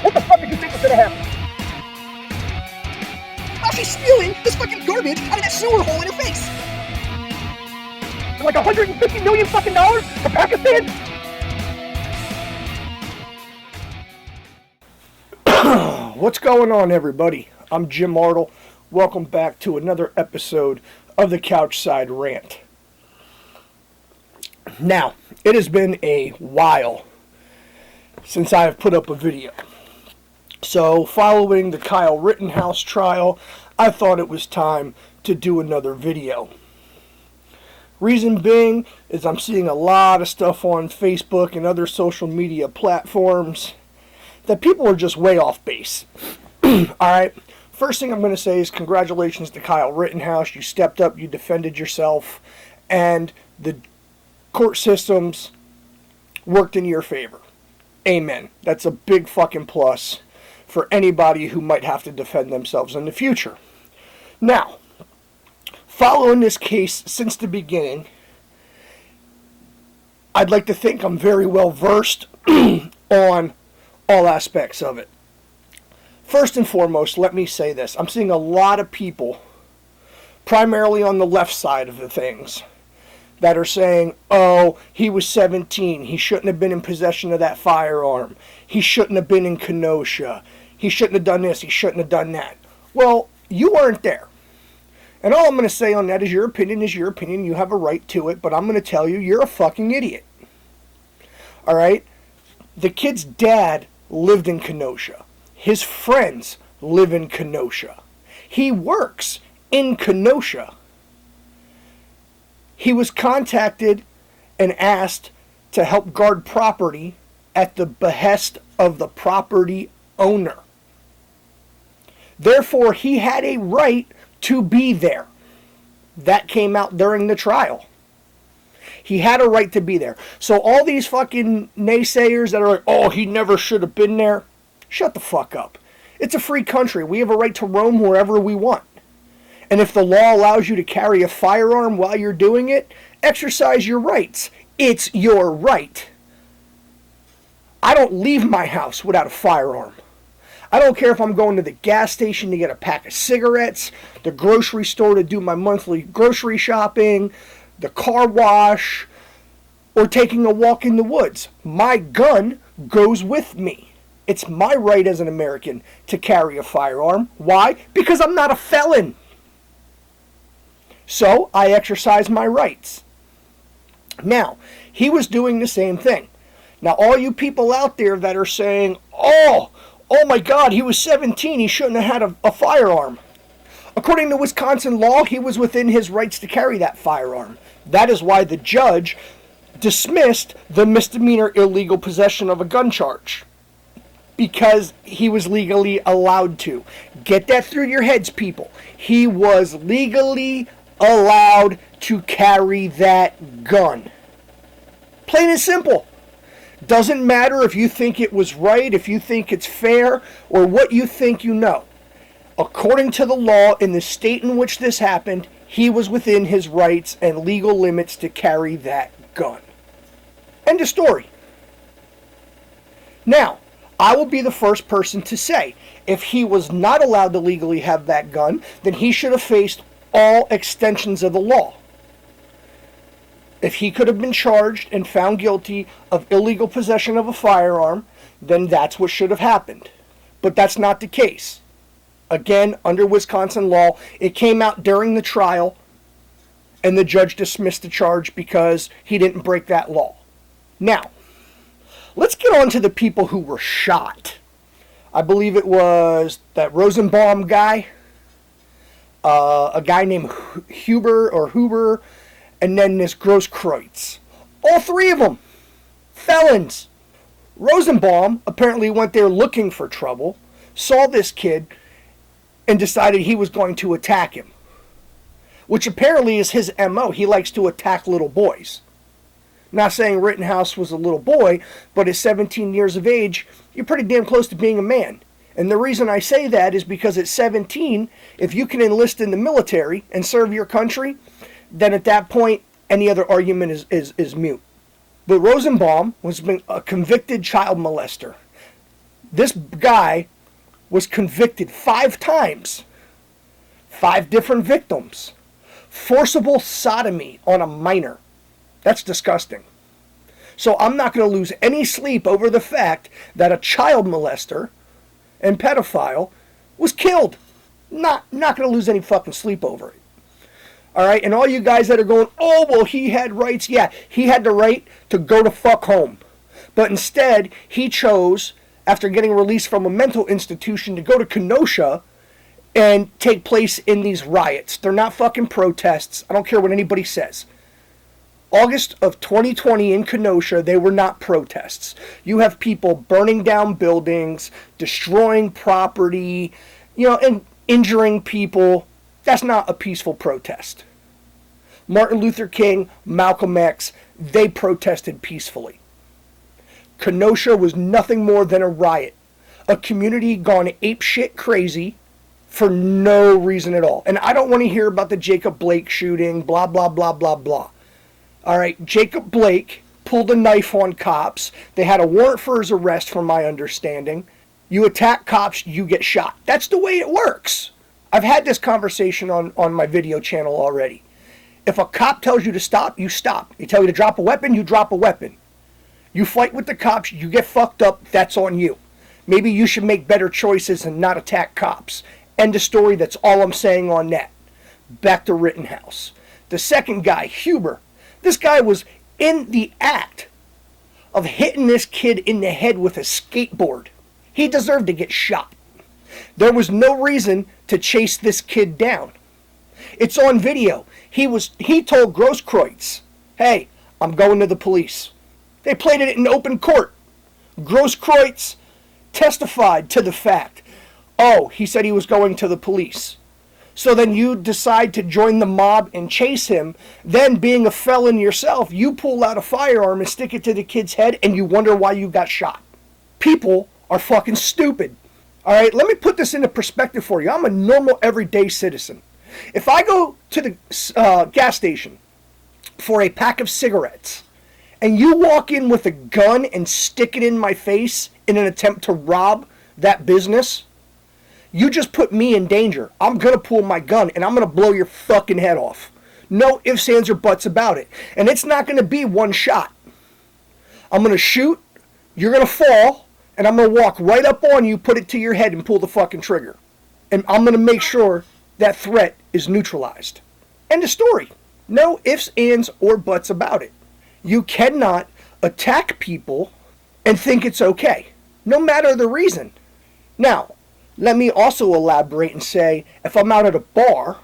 What the fuck did you think was gonna happen? While she's spewing this fucking garbage out of that sewer hole in her face. For like $150 million fucking dollars for Pakistan? What's going on, everybody? I'm Jim Artle. Welcome back to another episode of the Couchside Rant. Now, it has been a while since I have put up a video. So, following the Kyle Rittenhouse trial, I thought it was time to do another video. Reason being is I'm seeing a lot of stuff on Facebook and other social media platforms that people are just way off base. Alright, first thing I'm going to say is congratulations to Kyle Rittenhouse. You stepped up, you defended yourself, and the court systems worked in your favor. Amen. That's a big fucking plus for anybody who might have to defend themselves in the future. Now, following this case since the beginning, I'd like to think I'm very well versed on all aspects of it. First and foremost, let me say this. I'm seeing a lot of people, primarily on the left side of the things, that are saying, oh, he was 17. He shouldn't have been in possession of that firearm. He shouldn't have been in Kenosha. He shouldn't have done this. He shouldn't have done that. Well, you weren't there. And all I'm going to say on that is your opinion is your opinion. You have a right to it, but I'm going to tell you, you're a fucking idiot. All right? The kid's dad lived in Kenosha. His friends live in Kenosha. He works in Kenosha. He was contacted and asked to help guard property at the behest of the property owner. Therefore, he had a right to be there. That came out during the trial. He had a right to be there. So all these fucking naysayers that are like, oh, he never should have been there, shut the fuck up. It's a free country. We have a right to roam wherever we want. And if the law allows you to carry a firearm while you're doing it, exercise your rights. It's your right. I don't leave my house without a firearm. I don't care if I'm going to the gas station to get a pack of cigarettes, the grocery store to do my monthly grocery shopping, the car wash, or taking a walk in the woods. My gun goes with me. It's my right as an American to carry a firearm. Why? Because I'm not a felon. So I exercise my rights. Now, he was doing the same thing. Now, all you people out there that are saying, oh my God, he was 17, he shouldn't have had a firearm. According to Wisconsin law, he was within his rights to carry that firearm. That is why the judge dismissed the misdemeanor illegal possession of a gun charge. Because he was legally allowed to. Get that through your heads, people. He was legally allowed to carry that gun. Plain and simple. Doesn't matter if you think it was right, if you think it's fair, or what you think you know. According to the law in the state in which this happened, he was within his rights and legal limits to carry that gun. End of story. Now, I will be the first person to say, if he was not allowed to legally have that gun, then he should have faced all extensions of the law. If he could have been charged and found guilty of illegal possession of a firearm, then that's what should have happened. But that's not the case. Again, under Wisconsin law, it came out during the trial, and the judge dismissed the charge because he didn't break that law. Now, let's get on to the people who were shot. I believe it was that Rosenbaum guy, a guy named Huber, and then this Grosskreutz. All three of them, felons. Rosenbaum apparently went there looking for trouble, saw this kid, and decided he was going to attack him. Which apparently is his MO. He likes to attack little boys. Not saying Rittenhouse was a little boy, but at 17 years of age, you're pretty damn close to being a man. And the reason I say that is because at 17, if you can enlist in the military and serve your country, then at that point, any other argument is mute. But Rosenbaum was a convicted child molester. This guy was convicted 5 times, 5 different victims. Forcible sodomy on a minor. That's disgusting. So I'm not going to lose any sleep over the fact that a child molester and pedophile was killed. Not going to lose any fucking sleep over it. All right, and all you guys that are going, oh, well, he had rights. Yeah, he had the right to go to fuck home. But instead, he chose, after getting released from a mental institution, to go to Kenosha and take place in these riots. They're not fucking protests. I don't care what anybody says. August of 2020 in Kenosha, they were not protests. You have people burning down buildings, destroying property, and injuring people. That's not a peaceful protest. Martin Luther King, Malcolm X, they protested peacefully. Kenosha was nothing more than a riot. A community gone apeshit crazy for no reason at all. And I don't want to hear about the Jacob Blake shooting, blah, blah, blah, blah, blah. All right, Jacob Blake pulled a knife on cops. They had a warrant for his arrest, from my understanding. You attack cops, you get shot. That's the way it works. I've had this conversation on my video channel already. If a cop tells you to stop, you stop. They tell you to drop a weapon, you drop a weapon. You fight with the cops, you get fucked up, that's on you. Maybe you should make better choices and not attack cops. End of story, that's all I'm saying on that. Back to Rittenhouse. The second guy, Huber. This guy was in the act of hitting this kid in the head with a skateboard. He deserved to get shot. There was no reason to chase this kid down. It's on video. He told Grosskreutz, hey, I'm going to the police. They played it in open court. Grosskreutz testified to the fact. Oh, he said he was going to the police. So then you decide to join the mob and chase him. Then, being a felon yourself, you pull out a firearm and stick it to the kid's head, and you wonder why you got shot. People are fucking stupid. All right, let me put this into perspective for you. I'm a normal, everyday citizen. If I go to the gas station for a pack of cigarettes, and you walk in with a gun and stick it in my face in an attempt to rob that business, you just put me in danger. I'm going to pull my gun and I'm going to blow your fucking head off. No ifs, ands, or buts about it. And it's not going to be one shot. I'm going to shoot, you're going to fall, and I'm going to walk right up on you, put it to your head, and pull the fucking trigger. And I'm going to make sure that threat is neutralized. End of story. No ifs, ands, or buts about it. You cannot attack people and think it's okay, no matter the reason. Now, let me also elaborate and say, if I'm out at a bar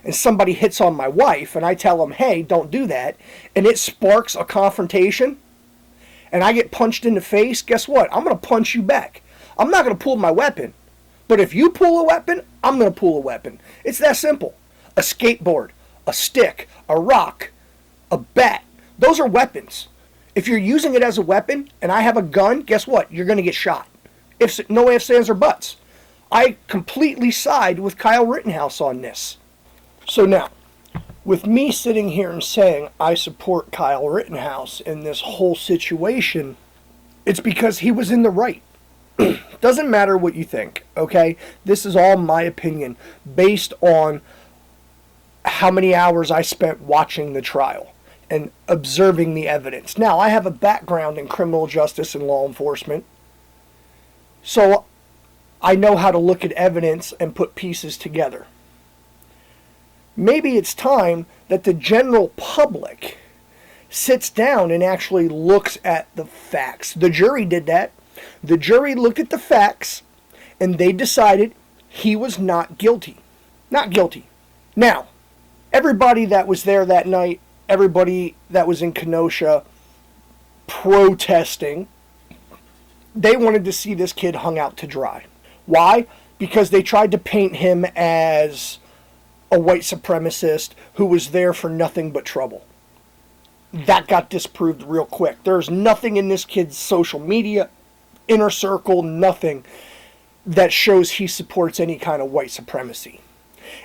and somebody hits on my wife and I tell them, hey, don't do that, and it sparks a confrontation and I get punched in the face, guess what? I'm going to punch you back. I'm not going to pull my weapon. But if you pull a weapon, I'm going to pull a weapon. It's that simple. A skateboard, a stick, a rock, a bat. Those are weapons. If you're using it as a weapon and I have a gun, guess what? You're going to get shot. No ifs, ands, or buts. I completely side with Kyle Rittenhouse on this. So now, with me sitting here and saying I support Kyle Rittenhouse in this whole situation, it's because he was in the right. Doesn't matter what you think, okay? This is all my opinion based on how many hours I spent watching the trial and observing the evidence. Now, I have a background in criminal justice and law enforcement, so I know how to look at evidence and put pieces together. Maybe it's time that the general public sits down and actually looks at the facts. The jury did that. The jury looked at the facts and they decided he was not guilty. Not guilty. Now, everybody that was there that night, everybody that was in Kenosha protesting, they wanted to see this kid hung out to dry. Why? Because they tried to paint him as a white supremacist who was there for nothing but trouble. That got disproved real quick. There's nothing in this kid's social media, inner circle, nothing that shows he supports any kind of white supremacy.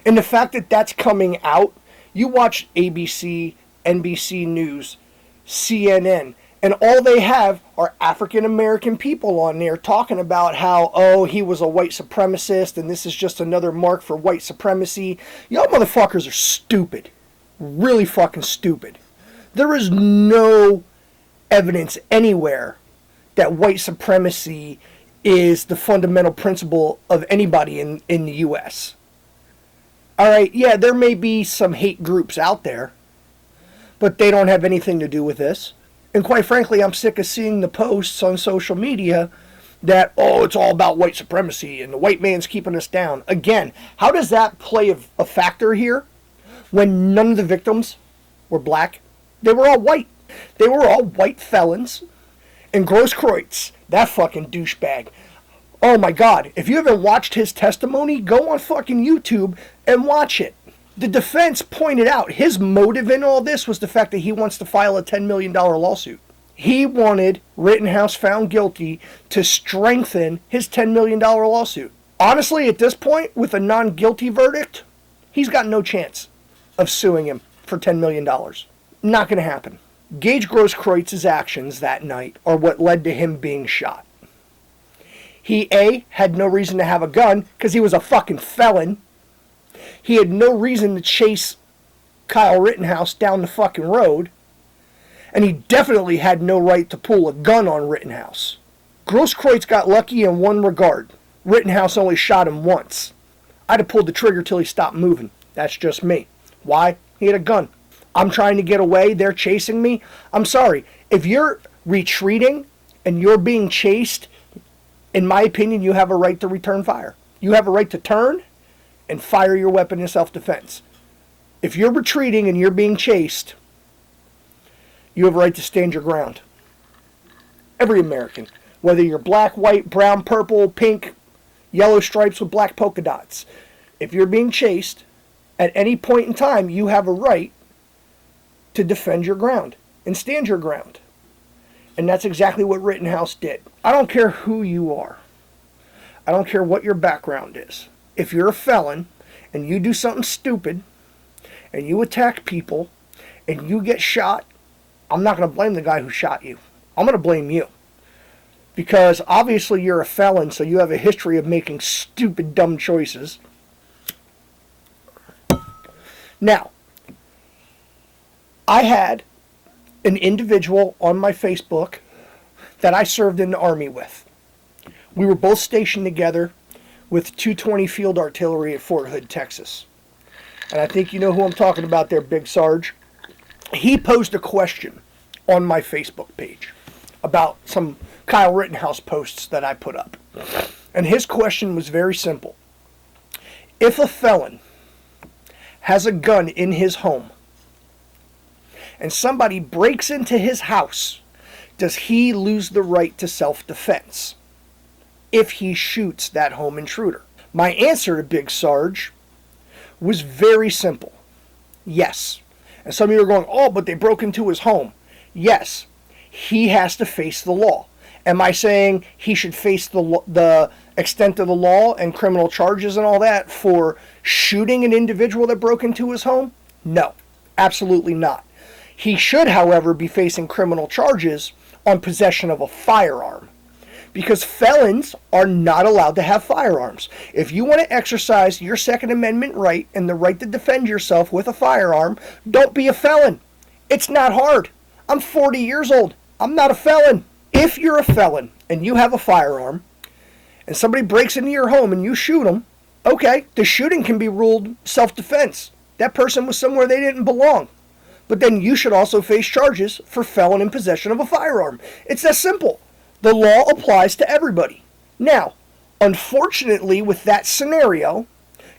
And the fact that that's coming out, you watch ABC, NBC News, CNN, And all they have are African American people on there talking about how, oh, he was a white supremacist and this is just another mark for white supremacy. Y'all motherfuckers are stupid. Really fucking stupid. There is no evidence anywhere that white supremacy is the fundamental principle of anybody in the U.S. Alright, yeah, there may be some hate groups out there, but they don't have anything to do with this. And quite frankly, I'm sick of seeing the posts on social media that, oh, it's all about white supremacy and the white man's keeping us down. Again, how does that play a factor here when none of the victims were black? They were all white. They were all white felons. And Grosskreutz, that fucking douchebag. Oh my God, if you haven't watched his testimony, go on fucking YouTube and watch it. The defense pointed out his motive in all this was the fact that he wants to file a $10 million lawsuit. He wanted Rittenhouse found guilty to strengthen his $10 million lawsuit. Honestly, at this point, with a non-guilty verdict, he's got no chance of suing him for $10 million. Not going to happen. Gage Grosskreutz's actions that night are what led to him being shot. He, A, had no reason to have a gun because he was a fucking felon. He had no reason to chase Kyle Rittenhouse down the fucking road. And he definitely had no right to pull a gun on Rittenhouse. Grosskreutz got lucky in one regard. Rittenhouse only shot him once. I'd have pulled the trigger till he stopped moving. That's just me. Why? He had a gun. I'm trying to get away. They're chasing me. I'm sorry. If you're retreating and you're being chased, in my opinion, you have a right to return fire. You have a right to turn and fire your weapon in self-defense. If you're retreating and you're being chased, you have a right to stand your ground. Every American. Whether you're black, white, brown, purple, pink, yellow stripes with black polka dots. If you're being chased, at any point in time, you have a right to defend your ground and stand your ground. And that's exactly what Rittenhouse did. I don't care who you are. I don't care what your background is. If you're a felon and you do something stupid and you attack people and you get shot, I'm not going to blame the guy who shot you. I'm going to blame you. Because obviously you're a felon, so you have a history of making stupid, dumb choices. Now, I had an individual on my Facebook that I served in the Army with. We were both stationed together with 220 Field Artillery at Fort Hood, Texas. And I think you know who I'm talking about there, Big Sarge. He posed a question on my Facebook page about some Kyle Rittenhouse posts that I put up. And his question was very simple. If a felon has a gun in his home and somebody breaks into his house, does he lose the right to self-defense if he shoots that home intruder? My answer to Big Sarge was very simple. Yes. And some of you are going, oh, but they broke into his home. Yes. He has to face the law. Am I saying he should face the extent of the law and criminal charges and all that for shooting an individual that broke into his home? No. Absolutely not. He should, however, be facing criminal charges on possession of a firearm. Because felons are not allowed to have firearms. If you want to exercise your Second Amendment right and the right to defend yourself with a firearm, don't be a felon. It's not hard. I'm 40 years old. I'm not a felon. If you're a felon and you have a firearm and somebody breaks into your home and you shoot them, okay, the shooting can be ruled self-defense. That person was somewhere they didn't belong. But then you should also face charges for felon in possession of a firearm. It's that simple. The law applies to everybody. Now, unfortunately, with that scenario,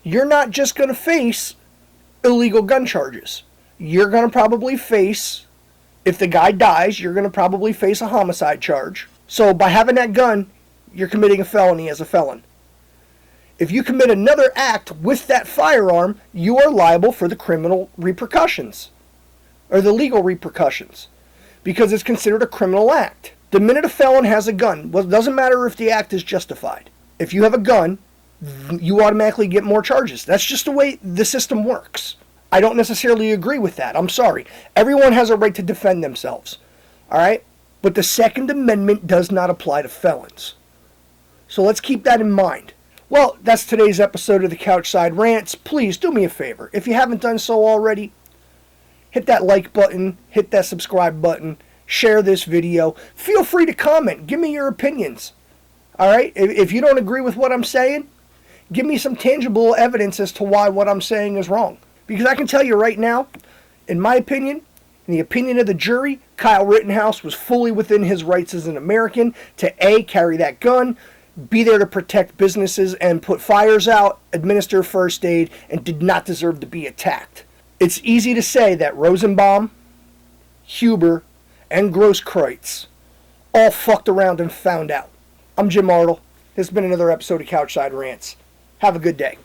you're not just going to face illegal gun charges. You're going to probably face, if the guy dies, you're going to probably face a homicide charge. So by having that gun, you're committing a felony as a felon. If you commit another act with that firearm, you are liable for the criminal repercussions. Or the legal repercussions, because it's considered a criminal act. The minute a felon has a gun, well, it doesn't matter if the act is justified. If you have a gun, you automatically get more charges. That's just the way the system works. I don't necessarily agree with that. I'm sorry. Everyone has a right to defend themselves. All right? But the Second Amendment does not apply to felons. So let's keep that in mind. Well, that's today's episode of the Couchside Rants. Please do me a favor. If you haven't done so already, hit that like button, hit that subscribe button, share this video. Feel free to comment. Give me your opinions. All right? If you don't agree with what I'm saying, give me some tangible evidence as to why what I'm saying is wrong. Because I can tell you right now, in my opinion, in the opinion of the jury, Kyle Rittenhouse was fully within his rights as an American to A, carry that gun, be there to protect businesses and put fires out, administer first aid, and did not deserve to be attacked. It's easy to say that Rosenbaum, Huber, and Grosskreutz all fucked around and found out. I'm Jim Artle. This has been another episode of Couchside Rants. Have a good day.